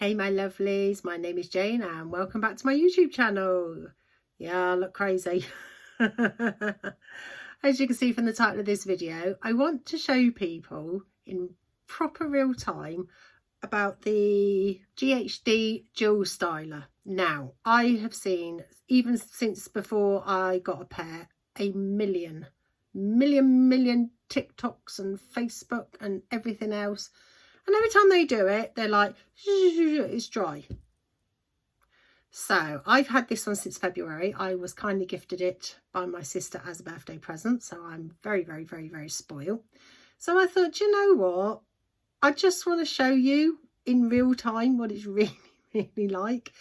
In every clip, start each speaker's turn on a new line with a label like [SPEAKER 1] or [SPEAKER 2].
[SPEAKER 1] Hey my lovelies, my name is Jane and welcome back to my YouTube channel. Yeah, I look crazy. As you can see from the title of this video, I want to show people in proper real time about the GHD dual styler. Now, I have seen, even since before I got a pair, a million TikToks and Facebook and everything else. And every time they do it, they're like, it's dry. So I've had this one since February. I was kindly gifted it by my sister as a birthday present. So I'm very spoiled. So I thought, you know what? I just want to show you in real time what it's really like.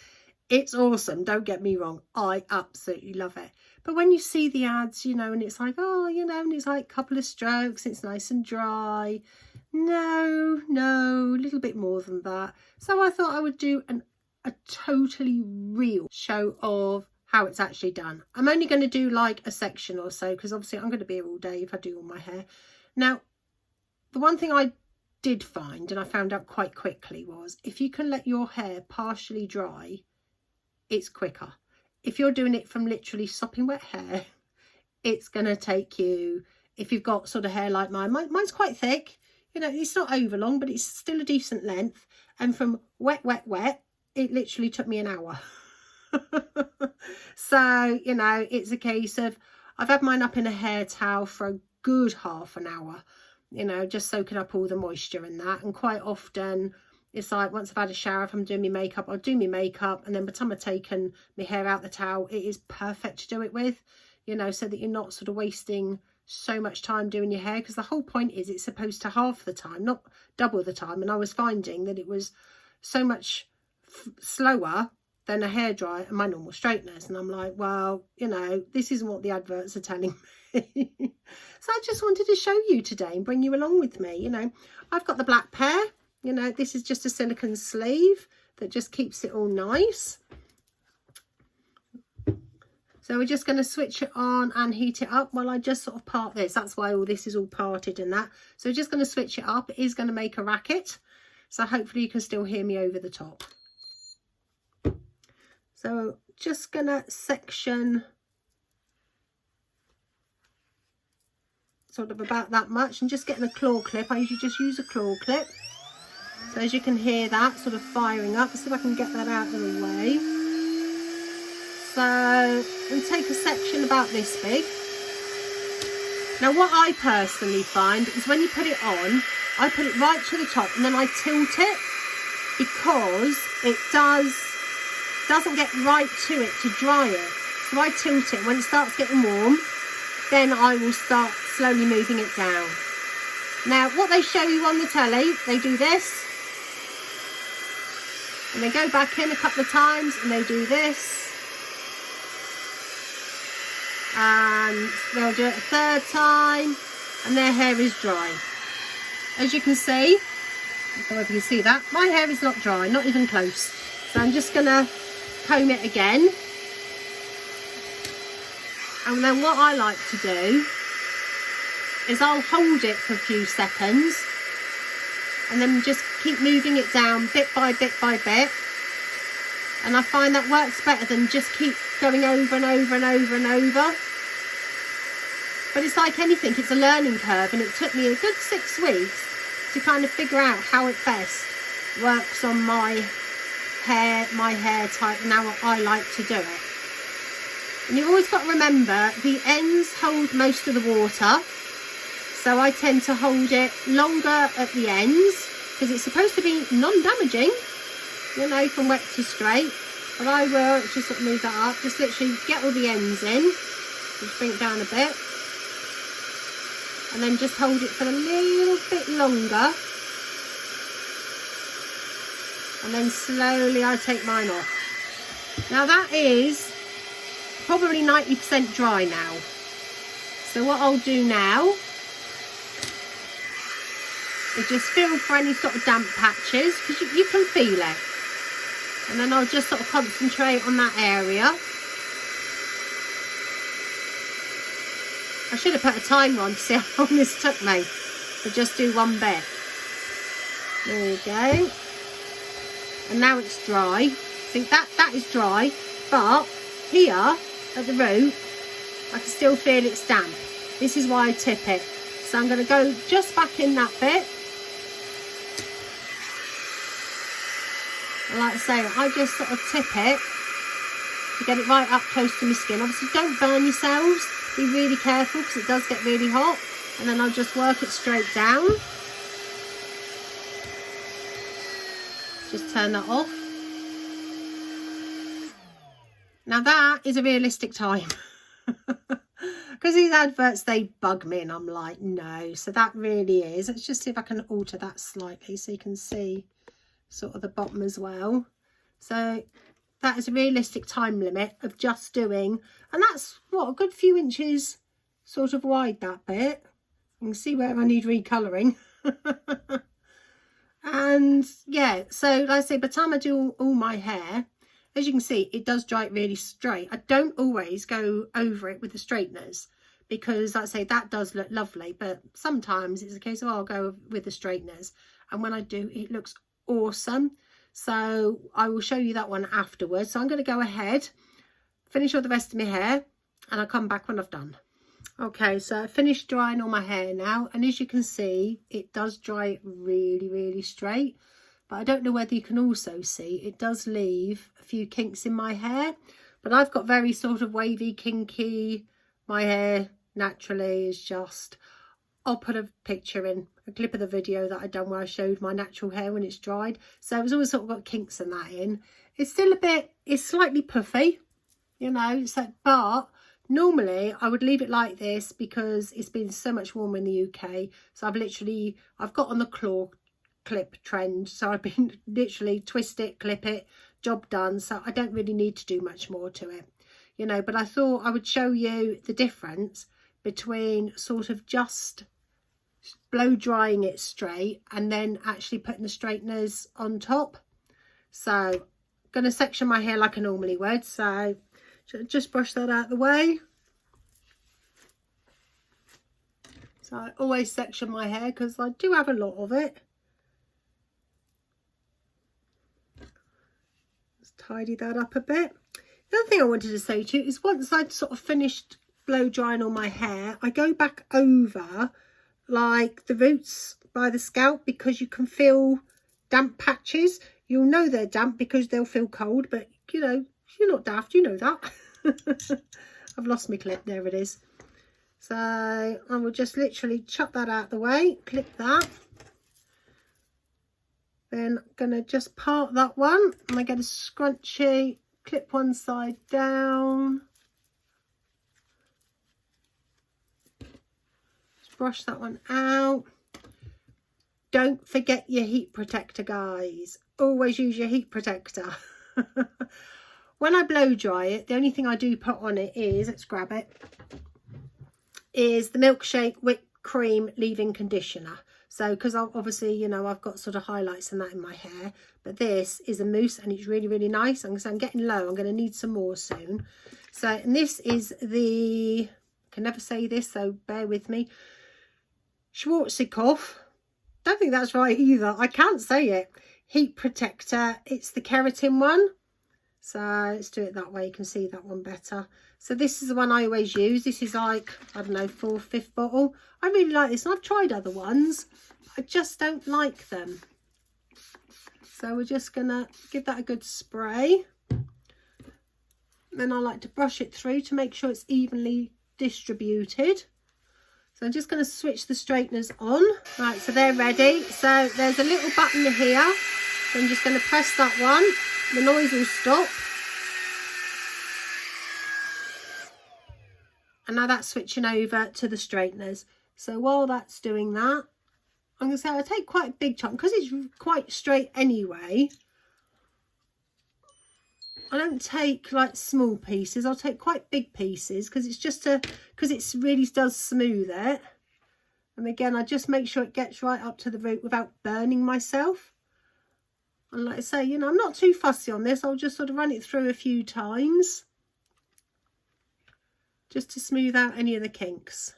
[SPEAKER 1] It's awesome. Don't get me wrong. I absolutely love it. But when you see the ads, you know, and it's like, oh, you know, and it's like a couple of strokes, it's nice and dry. No, a little bit more than that. So I thought I would do a totally real show of how it's actually done. I'm only going to do like a section or so because obviously I'm going to be here all day if I do all my hair. Now, the one thing I did find, and I found out quite quickly, was if you can let your hair partially dry, it's quicker. If you're doing it from literally sopping wet hair, it's going to take you, if you've got sort of hair like mine's quite thick. You know, it's not over long, but it's still a decent length. And from wet, it literally took me an hour. So, you know, it's a case of, I've had mine up in a hair towel for a good half an hour, you know, just soaking up all the moisture and that. And quite often, it's like once I've had a shower, if I'm doing my makeup, I'll do my makeup. And then by the time I've taken my hair out the towel, it is perfect to do it with, you know, so that you're not sort of wasting so much time doing your hair, because the whole point is it's supposed to half the time, not double the time. And I was finding that it was so much slower than a hairdryer and my normal straighteners, and I'm like, well, you know, this isn't what the adverts are telling me. So I just wanted to show you today and bring you along with me. You know, I've got the black pair, you know, this is just a silicone sleeve that just keeps it all nice. So we're just going to switch it on and heat it up while I just sort of part this. That's why all this is all parted and that. So we're just going to switch it up. It is going to make a racket. So hopefully you can still hear me over the top. So just going to section sort of about that much and just getting a claw clip. I usually just use a claw clip. So as you can hear that sort of firing up. Let's see if I can get that out of the way. So, and take a section about this big. Now what I personally find is when you put it on, I put it right to the top and then I tilt it, because it doesn't get right to it to dry it. So I tilt it. When it starts getting warm, then I will start slowly moving it down. Now what they show you on the telly, they do this and they go back in a couple of times and they do this. And they'll do it a third time and their hair is dry. As you can see, I don't know if you can see that, my hair is not dry, not even close. So I'm just going to comb it again. And then what I like to do is I'll hold it for a few seconds and then just keep moving it down bit by bit. And I find that works better than just keep going over and over. But it's like anything, it's a learning curve, and it took me a good 6 weeks to kind of figure out how it best works on my hair type and how I like to do it. And you've always got to remember the ends hold most of the water, so I tend to hold it longer at the ends because it's supposed to be non-damaging, you know, from wet to straight. But I will just sort of move that up, just literally get all the ends in, just bring it down a bit, and then just hold it for a little bit longer, and then slowly I take mine off. Now that is probably 90% dry now. So what I'll do now is just feel for any sort of damp patches, because you can feel it. And then I'll just sort of concentrate on that area. I should have put a timer on to see how long this took me to just do one bit. There we go. and now it's dry. See, that is dry, but here at the root I can still feel it's damp. This is why I tip it. So I'm going to go just back in that bit. And like I say, I just sort of tip it to get it right up close to my skin. Obviously don't burn yourselves, be really careful because it does get really hot. And then I'll just work it straight down. Just turn that off. Now that is a realistic time. Because these adverts, they bug me and I'm like, no. So that really is. Let's just see if I can alter that slightly so you can see sort of the bottom as well. So that is a realistic time limit of just doing, and that's what, a good few inches sort of wide, that bit. You can see where I need recolouring. And yeah, so like I say, by the time I do all my hair, as you can see, it does dry it really straight. I don't always go over it with the straighteners because, like I say, that does look lovely, but sometimes it's a case of, oh, I'll go with the straighteners, and when I do, it looks awesome. So I will show you that one afterwards. So I'm going to go ahead, finish all the rest of my hair, and I'll come back when I've done. Okay, so I finished drying all my hair now, and as you can see, it does dry really, really straight. But I don't know whether you can also see, it does leave a few kinks in my hair. But I've got very sort of wavy, kinky, my hair naturally is just, I'll put a picture in, a clip of the video that I done where I showed my natural hair when it's dried. So it's always sort of got kinks and that in. It's still a bit, it's slightly puffy, you know, so, but normally I would leave it like this because it's been so much warmer in the UK. So I've got on the claw clip trend. So I've been literally twist it, clip it, job done. So I don't really need to do much more to it, you know, but I thought I would show you the difference between sort of just blow drying it straight and then actually putting the straighteners on top. So I'm going to section my hair like I normally would. So just brush that out of the way. So I always section my hair because I do have a lot of it. Let's tidy that up a bit. The other thing I wanted to say to you is once I'd sort of finished blow drying all my hair, I go back over like the roots by the scalp because you can feel damp patches. You'll know they're damp because they'll feel cold, but you know, you're not daft, you know that. I've lost my clip, there it is. So I will just literally chop that out the way, clip that. Then I'm going to just part that one and I get a scrunchie, clip one side down. Just brush that one out. Don't forget your heat protector, guys. Always use your heat protector. When I blow dry it, the only thing I do put on it is, let's grab it, is the Milkshake Whipped Cream Leave-In Conditioner. So, because obviously, you know, I've got sort of highlights and that in my hair, but this is a mousse and it's really, really nice. And so I'm getting low. I'm going to need some more soon. So, and this is the, I can never say this, so bear with me, Schwarzkopf. Don't think that's right either. I can't say it. Heat protector. It's the keratin one. So let's do it that way. You can see that one better. So this is the one I always use. This is like, I don't know, 4th, 5th bottle. I really like this. And I've tried other ones. I just don't like them. So we're just going to give that a good spray. Then I like to brush it through to make sure it's evenly distributed. So I'm just going to switch the straighteners on. Right, so they're ready. So there's a little button here. So I'm just going to press that one. The noise will stop. And now that's switching over to the straighteners. So while that's doing that, I'm going to say I take quite a big chunk because it's quite straight anyway. I don't take like small pieces. I'll take quite big pieces because it's just because it really does smooth it. And again, I just make sure it gets right up to the root without burning myself. And like I say, you know, I'm not too fussy on this. I'll just sort of run it through a few times just to smooth out any of the kinks.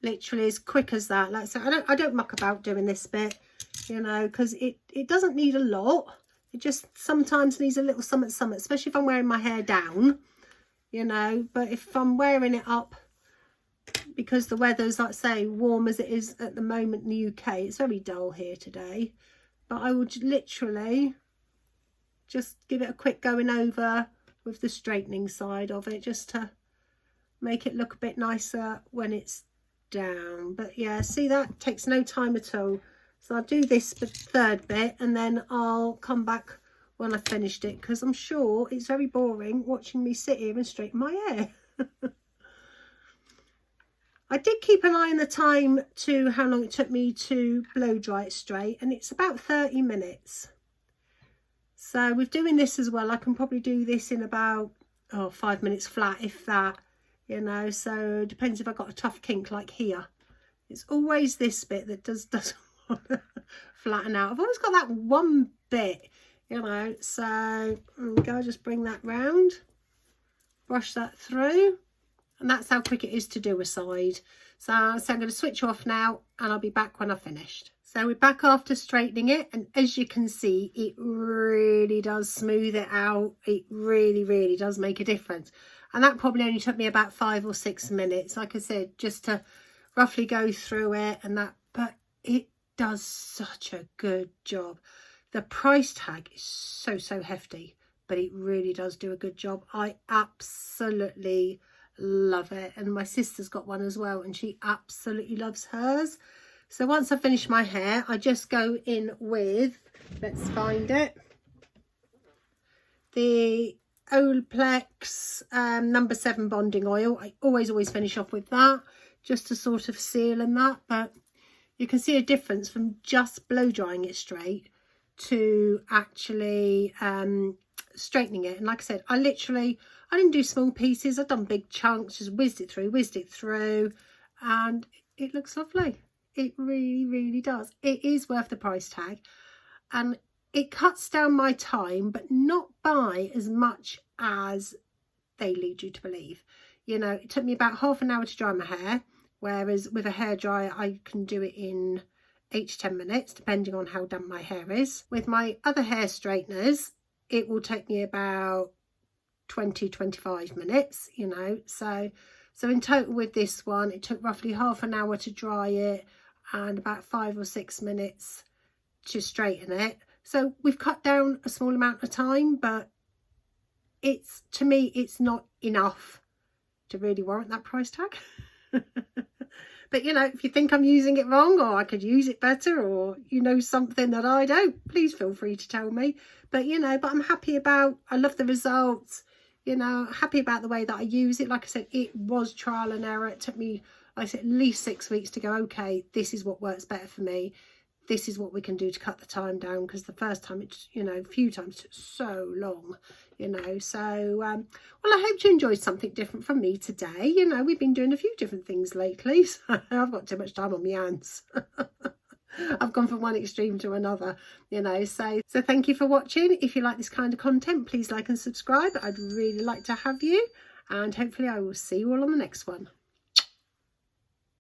[SPEAKER 1] Literally as quick as that. Like I say, I don't muck about doing this bit, you know, because it doesn't need a lot. It just sometimes needs a little something, especially if I'm wearing my hair down, you know. But if I'm wearing it up, because the weather's, like I say, warm as it is at the moment in the UK, it's very dull here today. But I would literally just give it a quick going over with the straightening side of it, just to make it look a bit nicer when it's down. But yeah, see, that takes no time at all. So I'll do this third bit and then I'll come back when I've finished it, because I'm sure it's very boring watching me sit here and straighten my hair. I did keep an eye on the time to how long it took me to blow dry it straight, and it's about 30 minutes. So with doing this as well, I can probably do this in about 5 minutes flat, if that, you know. So it depends if I've got a tough kink like here. It's always this bit that doesn't want to flatten out. I've always got that one bit, you know. So there we go, just bring that round, brush that through. And that's how quick it is to do a side. So I'm going to switch off now and I'll be back when I've finished. So we're back after straightening it, and as you can see, it really does smooth it out. It really does make a difference. And that probably only took me about 5 or 6 minutes, like I said, just to roughly go through it and that. But it does such a good job. The price tag is so hefty, but it really does do a good job. I absolutely love it, and my sister's got one as well and she absolutely loves hers. So once I finish my hair, I just go in with, let's find it, the Olaplex number 7 bonding oil. I always finish off with that, just to sort of seal and that. But you can see a difference from just blow drying it straight to actually straightening it. And like I said, I didn't do small pieces, I've done big chunks, just whizzed it through, and it looks lovely. It really does. It is worth the price tag, and it cuts down my time, but not by as much as they lead you to believe. You know, it took me about half an hour to dry my hair, whereas with a hairdryer I can do it in 8 to 10 minutes, depending on how damp my hair is. With my other hair straighteners, it will take me about 20-25 minutes, you know. So in total with this one, it took roughly half an hour to dry it and about 5 or 6 minutes to straighten it. So we've cut down a small amount of time, but it's, to me, it's not enough to really warrant that price tag. But you know, if you think I'm using it wrong, or I could use it better, or you know something that I don't, please feel free to tell me. But you know, but I'm happy about, I love the results, you know, happy about the way that I use it. Like I said, it was trial and error. It took me, like I said, at least 6 weeks to go, okay, this is what works better for me. This is what we can do to cut the time down, because the first time, it's, you know, a few times took so long, you know. So well, I hope you enjoyed something different from me today. You know, we've been doing a few different things lately, so I've got too much time on my hands. I've gone from one extreme to another, you know. So thank you for watching. If you like this kind of content, please like and subscribe. I'd really like to have you, and hopefully I will see you all on the next one.